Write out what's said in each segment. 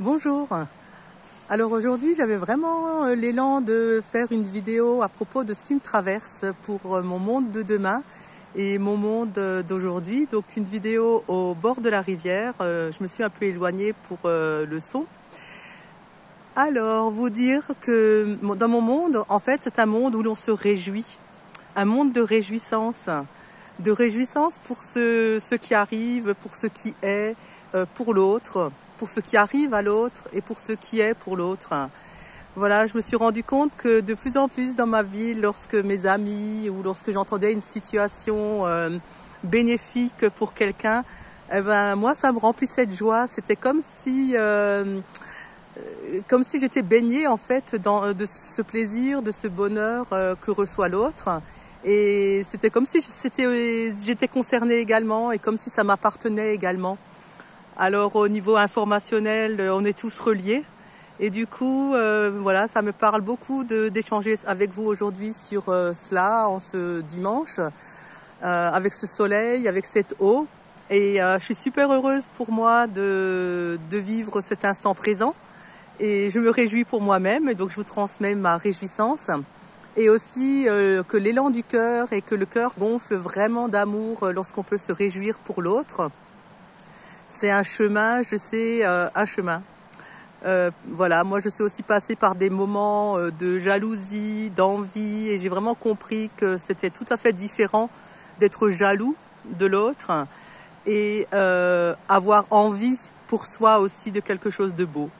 Bonjour. Alors aujourd'hui, j'avais vraiment l'élan de faire une vidéo à propos de ce qui me traverse pour mon monde de demain et mon monde d'aujourd'hui. Donc une vidéo au bord de la rivière. Je me suis un peu éloignée pour le son. Alors, vous dire que dans mon monde, en fait, c'est un monde où l'on se réjouit. Un monde de réjouissance. De réjouissance pour ce qui arrive, pour ce qui est, pour l'autre, pour ce qui arrive à l'autre et pour ce qui est pour l'autre. Voilà, je me suis rendu compte que de plus en plus dans ma vie, lorsque mes amis ou lorsque j'entendais une situation bénéfique pour quelqu'un, eh ben, moi, ça me remplissait de joie. C'était comme si j'étais baignée en fait de ce plaisir, de ce bonheur que reçoit l'autre. Et c'était comme si j'étais concernée également et comme si ça m'appartenait également. Alors au niveau informationnel, on est tous reliés. Et du coup, voilà, ça me parle beaucoup d'échanger avec vous aujourd'hui sur cela, en ce dimanche, avec ce soleil, avec cette eau. Et je suis super heureuse pour moi de vivre cet instant présent. Et je me réjouis pour moi-même, et donc je vous transmets ma réjouissance. Et aussi que l'élan du cœur et que le cœur gonfle vraiment d'amour lorsqu'on peut se réjouir pour l'autre. C'est un chemin, je sais, un chemin. Voilà, moi je suis aussi passée par des moments de jalousie, d'envie, et j'ai vraiment compris que c'était tout à fait différent d'être jaloux de l'autre et avoir envie pour soi aussi de quelque chose de beau.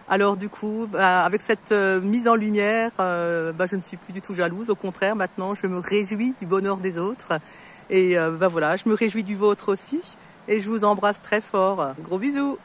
Alors du coup, avec cette mise en lumière, je ne suis plus du tout jalouse. Au contraire, maintenant, je me réjouis du bonheur des autres. Et voilà, je me réjouis du vôtre aussi. Et je vous embrasse très fort. Gros bisous.